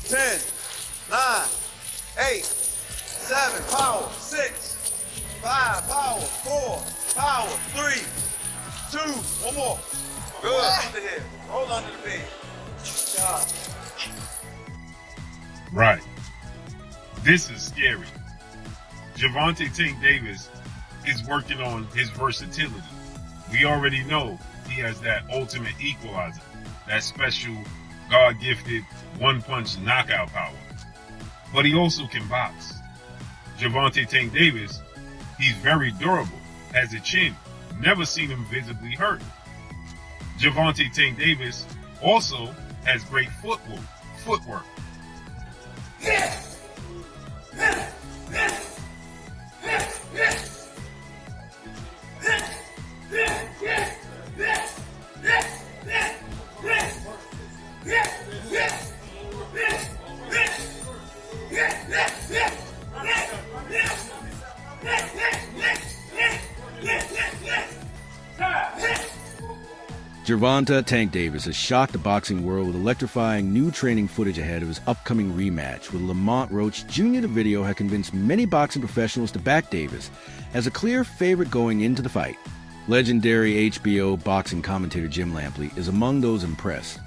10, 9, 8, 7, power, 6, 5, power, 4, power, 3, 2, one more. Good, under here, hold under the bed. Good job. Right. This is scary. Gervonta Tank Davis is working on his versatility. We already know he has that ultimate equalizer, that special God-gifted one-punch knockout power. But he also can box. Gervonta Tank Davis, he's very durable, has a chin, never seen him visibly hurt. Gervonta Tank Davis also has great footwork. Gervonta Tank Davis has shocked the boxing world with electrifying new training footage ahead of his upcoming rematch with Lamont Roach Jr. The video has convinced many boxing professionals to back Davis as a clear favorite going into the fight. Legendary HBO boxing commentator Jim Lampley is among those impressed,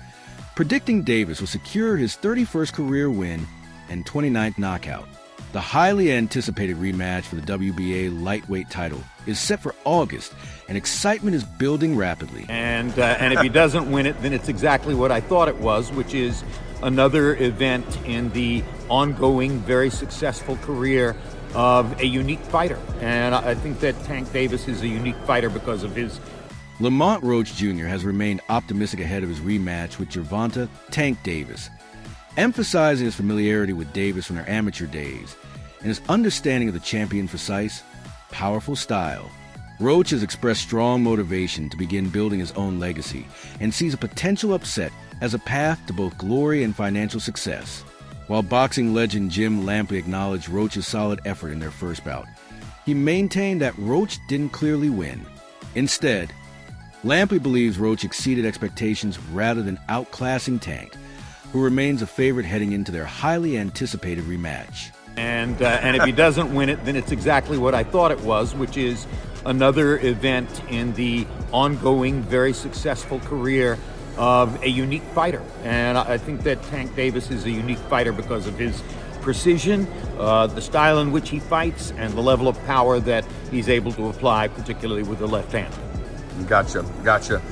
predicting Davis will secure his 31st career win and 29th knockout. The highly anticipated rematch for the WBA lightweight title is set for August, and excitement is building rapidly. And if he doesn't win it, then it's exactly what I thought it was, which is another event in the ongoing, very successful career of a unique fighter. And I think that Tank Davis is a unique fighter because of his... Lamont Roach Jr. has remained optimistic ahead of his rematch with Gervonta Tank Davis, emphasizing his familiarity with Davis from their amateur days and his understanding of the champion's precise, powerful style. Roach has expressed strong motivation to begin building his own legacy and sees a potential upset as a path to both glory and financial success. While boxing legend Jim Lampley acknowledged Roach's solid effort in their first bout, he maintained that Roach didn't clearly win. Instead, Lampley believes Roach exceeded expectations rather than outclassing Tank, who remains a favorite heading into their highly anticipated rematch. And if he doesn't win it, then it's exactly what I thought it was, which is another event in the ongoing, very successful career of a unique fighter. And I think that Tank Davis is a unique fighter because of his precision, the style in which he fights, and the level of power that he's able to apply, particularly with the left hand. Gotcha.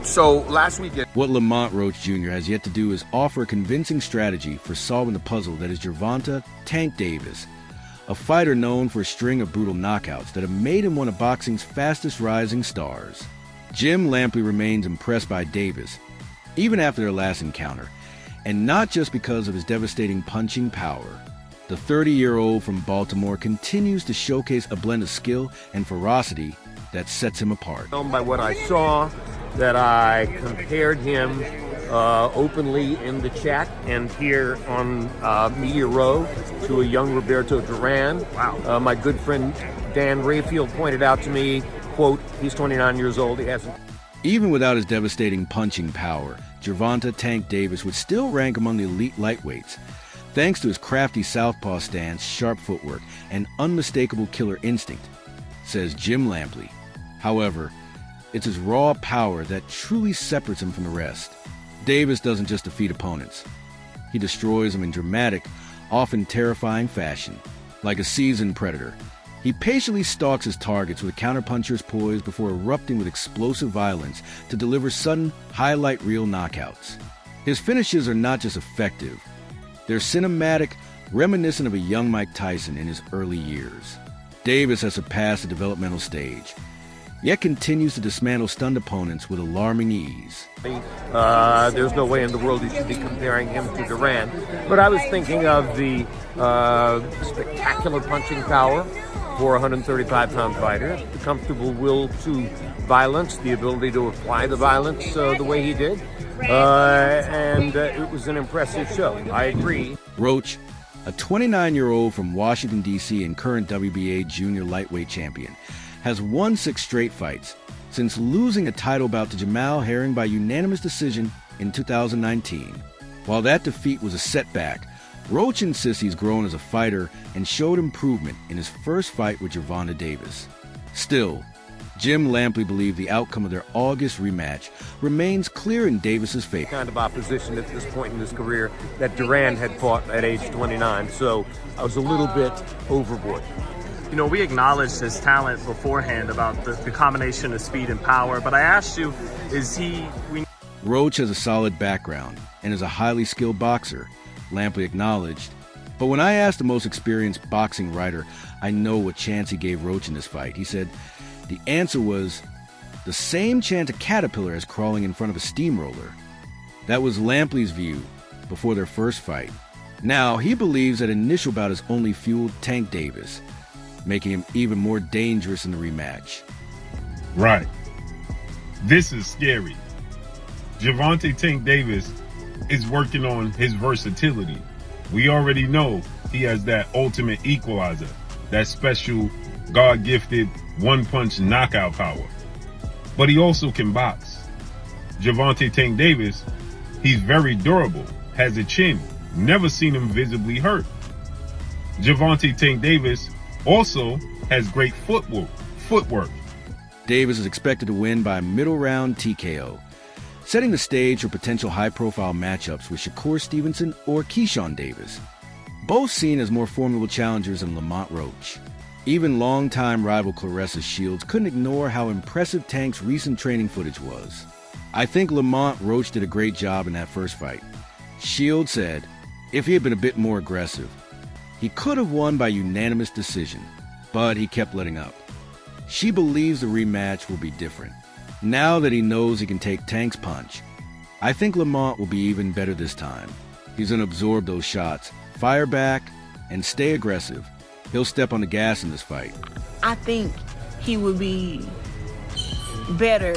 So last weekend... What Lamont Roach Jr. has yet to do is offer a convincing strategy for solving the puzzle that is Gervonta Tank Davis, a fighter known for a string of brutal knockouts that have made him one of boxing's fastest rising stars. Jim Lampley remains impressed by Davis, even after their last encounter, and not just because of his devastating punching power. The 30-year-old from Baltimore continues to showcase a blend of skill and ferocity that sets him apart. By what I saw, that I compared him openly in the chat and here on Media Row to a young Roberto Duran. Wow. My good friend Dan Rayfield pointed out to me, quote, he's 29 years old, he hasn't... Even without his devastating punching power, Gervonta Tank Davis would still rank among the elite lightweights, thanks to his crafty southpaw stance, sharp footwork, and unmistakable killer instinct, says Jim Lampley. However, it's his raw power that truly separates him from the rest. Davis doesn't just defeat opponents. He destroys them in dramatic, often terrifying fashion. Like a seasoned predator, he patiently stalks his targets with a counterpuncher's poise before erupting with explosive violence to deliver sudden, highlight reel knockouts. His finishes are not just effective, they're cinematic, reminiscent of a young Mike Tyson in his early years. Davis has surpassed the developmental stage, yet continues to dismantle stunned opponents with alarming ease. There's no way in the world you should be comparing him to Duran. But I was thinking of the spectacular punching power for a 135-pound fighter, the comfortable will to violence, the ability to apply the violence the way he did, and it was an impressive show. I agree. Roach, a 29-year-old from Washington, D.C. and current WBA junior lightweight champion, has won 6 straight fights since losing a title bout to Jamal Herring by unanimous decision in 2019. While that defeat was a setback, Roach insists he's grown as a fighter and showed improvement in his first fight with Gervonta Davis. Still, Jim Lampley believed the outcome of their August rematch remains clear in Davis's favor. Kind of opposition at this point in his career that Duran had fought at age 29, so I was a little bit overboard. You know, we acknowledged his talent beforehand about the combination of speed and power, but I asked you, Roach has a solid background and is a highly skilled boxer, Lampley acknowledged. But when I asked the most experienced boxing writer I know what chance he gave Roach in this fight, he said the answer was the same chance a caterpillar has crawling in front of a steamroller. That was Lampley's view before their first fight. Now, he believes that initial bout has only fueled Tank Davis, making him even more dangerous in the rematch. Right. This is scary. Gervonta Tank Davis is working on his versatility. We already know he has that ultimate equalizer, that special God-gifted one-punch knockout power. But he also can box. Gervonta Tank Davis, he's very durable, has a chin, never seen him visibly hurt. Gervonta Tank Davis also has great footwork. Davis is expected to win by middle round TKO, setting the stage for potential high-profile matchups with Shakur Stevenson or Keyshawn Davis, both seen as more formidable challengers than Lamont Roach. Even longtime rival Claressa Shields couldn't ignore how impressive Tank's recent training footage was. I think Lamont Roach did a great job in that first fight. Shields said if he had been a bit more aggressive, he could have won by unanimous decision, but he kept letting up. She believes the rematch will be different. Now that he knows he can take Tank's punch, I think Lamont will be even better this time. He's going to absorb those shots, fire back, and stay aggressive. He'll step on the gas in this fight. I think he would be better,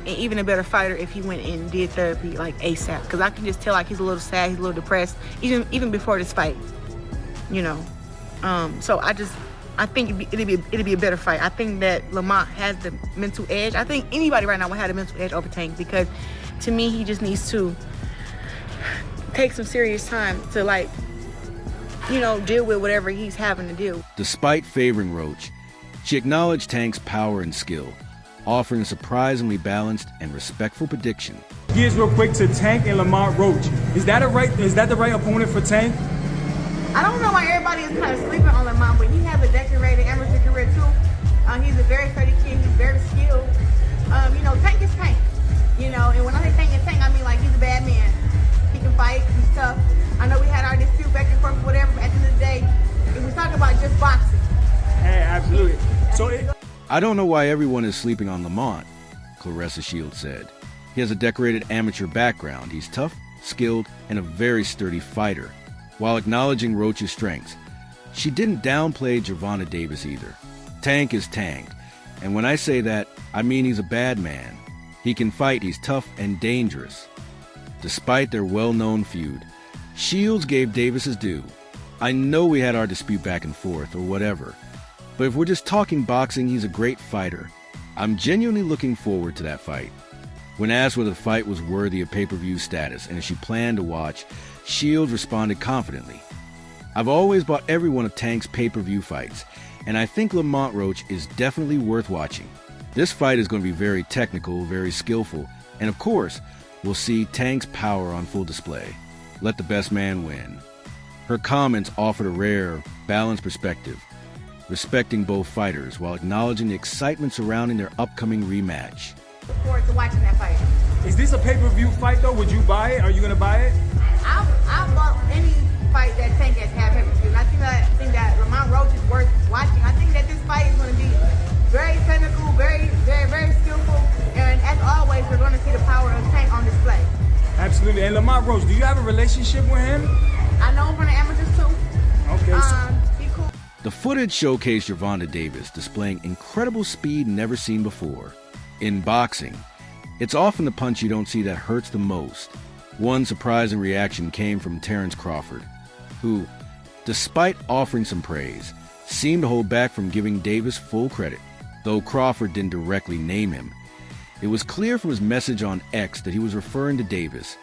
and even a better fighter if he went and did therapy like ASAP. Because I can just tell like he's a little sad, he's a little depressed, even before this fight, you know. So I think it'd be a better fight. I think that Lamont has the mental edge. I think anybody right now would have the mental edge over Tank because, to me, he just needs to take some serious time to, like, you know, deal with whatever he's having to deal. Despite favoring Roach, she acknowledged Tank's power and skill, offering a surprisingly balanced and respectful prediction. Gears real quick to Tank and Lamont Roach. Is that the right opponent for Tank? I don't know why everybody is kind of sleeping on Lamont, but he has a decorated amateur career too. He's a very sturdy kid. He's very skilled. You know, Tank is Tank. You know, and when I say Tank is Tank, I mean like he's a bad man. He can fight. He's tough. I know we had our dispute back and forth, whatever. But at the end of the day, if we talk about just boxing. Hey, absolutely. I don't know why everyone is sleeping on Lamont, Claressa Shields said. He has a decorated amateur background. He's tough, skilled, and a very sturdy fighter. While acknowledging Roach's strengths, she didn't downplay Gervonta Davis either. Tank is Tank, and when I say that, I mean he's a bad man. He can fight, he's tough and dangerous. Despite their well-known feud, Shields gave Davis his due. I know we had our dispute back and forth or whatever, but if we're just talking boxing, he's a great fighter. I'm genuinely looking forward to that fight. When asked whether the fight was worthy of pay-per-view status and if she planned to watch, Shields responded confidently. I've always bought every one of Tank's pay-per-view fights, and I think Lamont Roach is definitely worth watching. This fight is going to be very technical, very skillful, and of course, we'll see Tank's power on full display. Let the best man win. Her comments offered a rare, balanced perspective, respecting both fighters while acknowledging the excitement surrounding their upcoming rematch. Look forward to watching that fight. Is this a pay-per-view fight though? Would you buy it? Are you gonna buy it? I've bought any fight that Tank has had pay-per-view, and I think that Lamont Roach is worth watching. I think that this fight is going to be very technical, very, very, very skillful, and as always, we're going to see the power of Tank on display. Absolutely. And Lamont Roach, do you have a relationship with him? I know him from the amateurs too. Okay. He cool. The footage showcased Gervonta Davis displaying incredible speed never seen before. In boxing, it's often the punch you don't see that hurts the most. One surprising reaction came from Terrence Crawford, who, despite offering some praise, seemed to hold back from giving Davis full credit. Though Crawford didn't directly name him, it was clear from his message on X that he was referring to Davis.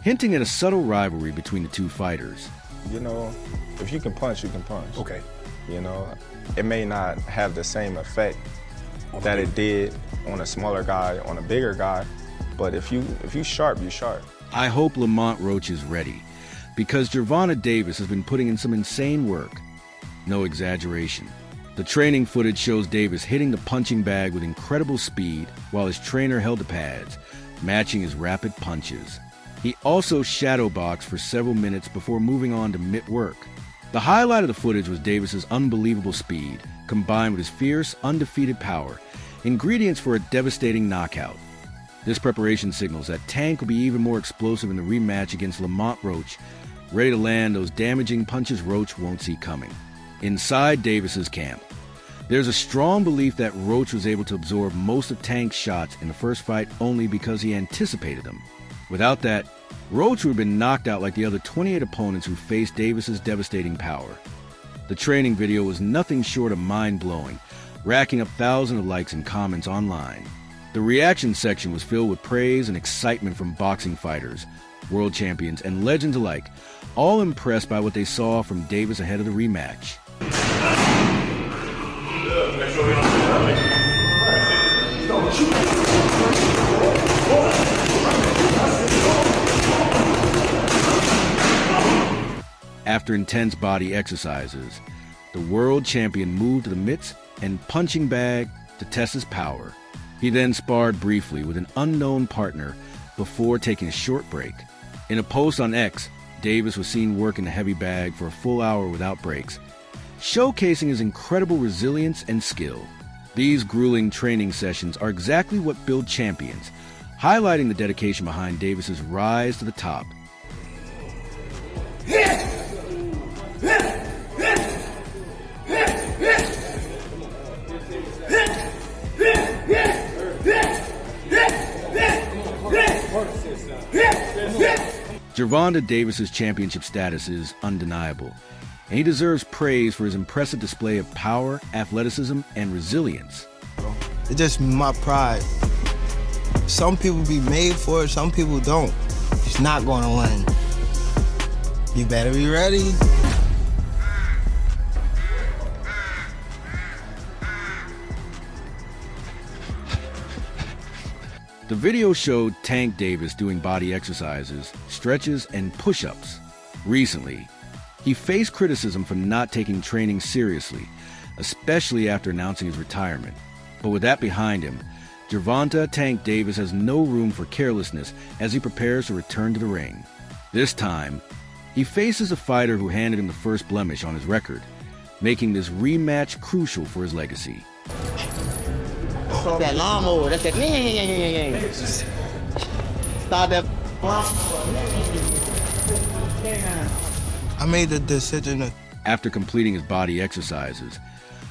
hinting at a subtle rivalry between the two fighters. You know, if you can punch, you can punch. Okay. You know, it may not have the same effect that it did on a smaller guy, on a bigger guy, but if you sharp, you sharp. I hope Lamont Roach is ready, because Gervonta Davis has been putting in some insane work. No exaggeration. The training footage shows Davis hitting the punching bag with incredible speed while his trainer held the pads, matching his rapid punches. He also shadowboxed for several minutes before moving on to mitt work. The highlight of the footage was Davis's unbelievable speed, combined with his fierce, undefeated power, ingredients for a devastating knockout. This preparation signals that Tank will be even more explosive in the rematch against Lamont Roach, ready to land those damaging punches Roach won't see coming. Inside Davis's camp, there's a strong belief that Roach was able to absorb most of Tank's shots in the first fight only because he anticipated them. Without that, Roach would have been knocked out like the other 28 opponents who faced Davis's devastating power. The training video was nothing short of mind-blowing, racking up thousands of likes and comments online. The reaction section was filled with praise and excitement from boxing fighters, world champions, and legends alike, all impressed by what they saw from Davis ahead of the rematch. After intense body exercises, the world champion moved to the mitts and punching bag to test his power. He then sparred briefly with an unknown partner before taking a short break. In a post on X, Davis was seen working the heavy bag for a full hour without breaks, showcasing his incredible resilience and skill. These grueling training sessions are exactly what build champions, highlighting the dedication behind Davis's rise to the top. Gervonta Davis's championship status is undeniable, and he deserves praise for his impressive display of power, athleticism, and resilience. It's just my pride. Some people be made for it, some people don't. It's not gonna win. You better be ready. The video showed Tank Davis doing body exercises, stretches, and push-ups. Recently, he faced criticism for not taking training seriously, especially after announcing his retirement. But with that behind him, Gervonta Tank Davis has no room for carelessness as he prepares to return to the ring. This time, he faces a fighter who handed him the first blemish on his record, making this rematch crucial for his legacy. That lawnmower, that's that. Start that. I made the decision. After completing his body exercises,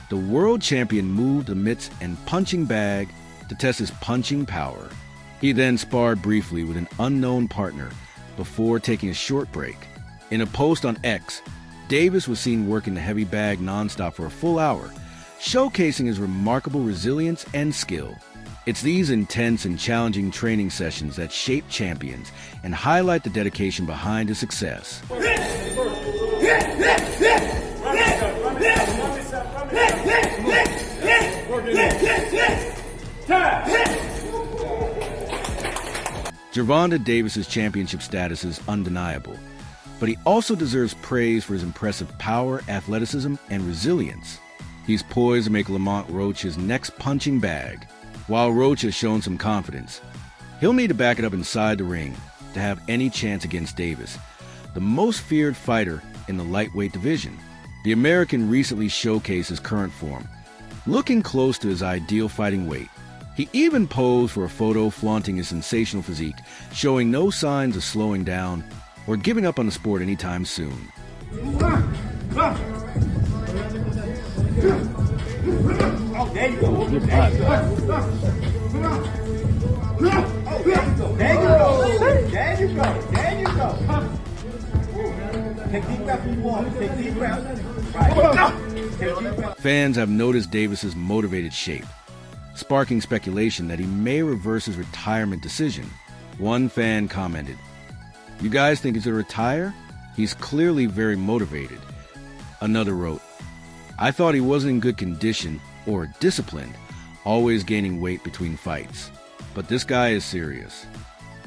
the world champion moved the mitts and punching bag to test his punching power. He then sparred briefly with an unknown partner before taking a short break. In a post on X, Davis was seen working the heavy bag nonstop for a full hour, showcasing his remarkable resilience and skill. It's these intense and challenging training sessions that shape champions and highlight the dedication behind his success. Gervonta Davis's championship status is undeniable, but he also deserves praise for his impressive power, athleticism, and resilience. He's poised to make Lamont Roach his next punching bag. While Roach has shown some confidence, he'll need to back it up inside the ring to have any chance against Davis, the most feared fighter in the lightweight division. The American recently showcased his current form, looking close to his ideal fighting weight. He even posed for a photo flaunting his sensational physique, showing no signs of slowing down or giving up on the sport anytime soon. Oh, there you go. There you go. Take deep breath when you want. Take deep breath. Right. Take deep breath. Fans have noticed Davis's motivated shape, sparking speculation that he may reverse his retirement decision. One fan commented, You guys think he's going to retire? He's clearly very motivated. Another wrote, I thought he wasn't in good condition or disciplined, always gaining weight between fights. But this guy is serious.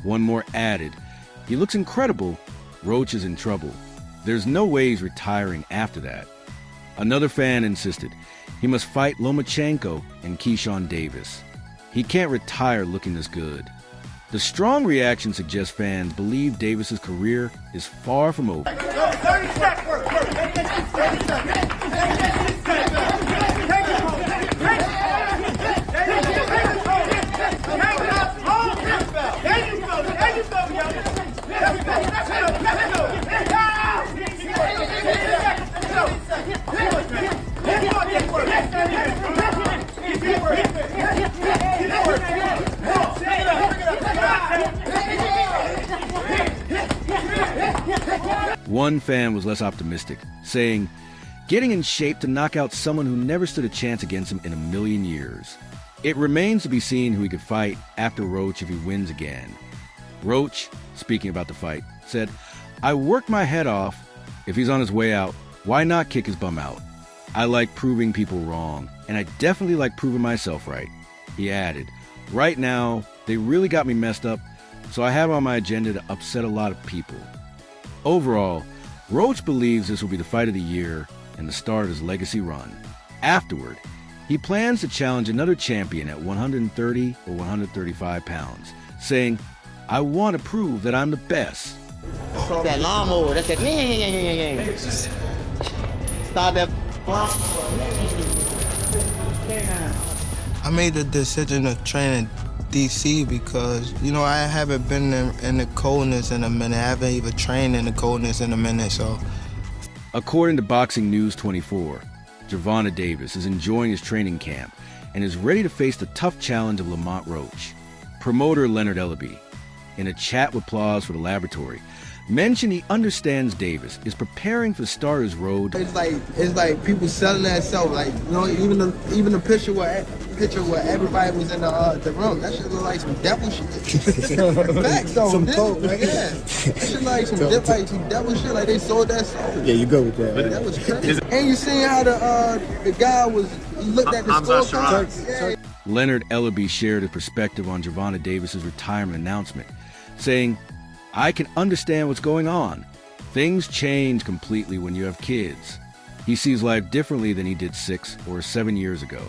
One more added, he looks incredible. Roach is in trouble. There's no way he's retiring after that. Another fan insisted he must fight Lomachenko and Keyshawn Davis. He can't retire looking this good. The strong reaction suggests fans believe Davis's career is far from over. 30 seconds. One fan was less optimistic, saying, getting in shape to knock out someone who never stood a chance against him in a million years. It remains to be seen who he could fight after Roach if he wins again. Roach, speaking about the fight, said, I worked my head off. If he's on his way out, why not kick his bum out? I like proving people wrong, and I definitely like proving myself right. He added, right now, they really got me messed up, so I have on my agenda to upset a lot of people. Overall, Roach believes this will be the fight of the year and the start of his legacy run. Afterward, he plans to challenge another champion at 130 or 135 pounds, saying, I want to prove that I'm the best. That lawnmower, that's that. Start that. I made the decision to train in DC because, I haven't been in the coldness in a minute. I haven't even trained in the coldness in a minute, so. According to Boxing News 24, Gervonta Davis is enjoying his training camp and is ready to face the tough challenge of Lamont Roach. Promoter Leonard Ellaby, in a chat with Plaus for the Laboratory, mentioned he understands Davis is preparing for the Starter's Road. It's like people selling that stuff. Like, even the picture where everybody was in the room. That shit look like some devil shit. Facts though. Some dope, like, yeah. That shit like some devil shit. Like they sold that soul. Yeah, you go with that. That was crazy. And you seen how the guy looked at the scorecard. Yeah. Leonard Ellaby shared his perspective on Gervonta Davis's retirement announcement, saying, I can understand what's going on. Things change completely when you have kids. He sees life differently than he did 6 or 7 years ago.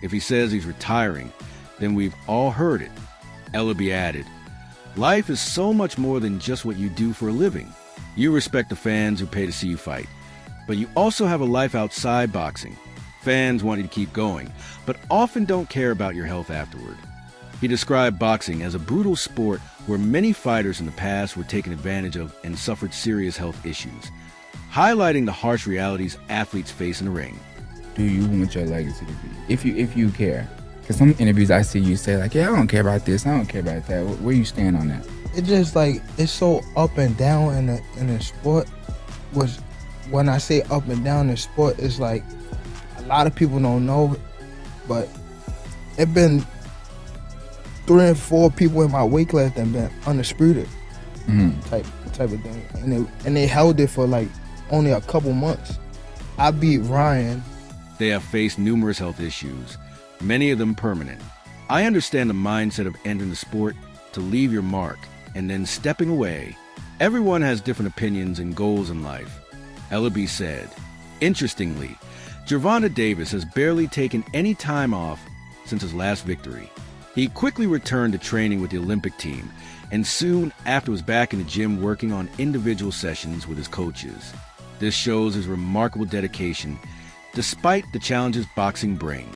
If he says he's retiring, then we've all heard it. Ellaby added, life is so much more than just what you do for a living. You respect the fans who pay to see you fight, but you also have a life outside boxing. Fans want you to keep going, but often don't care about your health afterward. He described boxing as a brutal sport where many fighters in the past were taken advantage of and suffered serious health issues, highlighting the harsh realities athletes face in the ring. Do you want your legacy to be? If you care. Because some interviews I see you say, like, yeah, I don't care about this, I don't care about that. Where you stand on that? It's just like, it's so up and down in the sport. When I say up and down in the sport, it's like, a lot of people don't know, but it been 3 or 4 people in my weight class that been undisputed, type of thing, and they held it for like only a couple months. I beat Ryan. They have faced numerous health issues, many of them permanent. I understand the mindset of entering the sport to leave your mark and then stepping away. Everyone has different opinions and goals in life, Ellaby said. Interestingly, Gervonta Davis has barely taken any time off since his last victory. He quickly returned to training with the Olympic team and soon after was back in the gym working on individual sessions with his coaches. This shows his remarkable dedication despite the challenges boxing brings.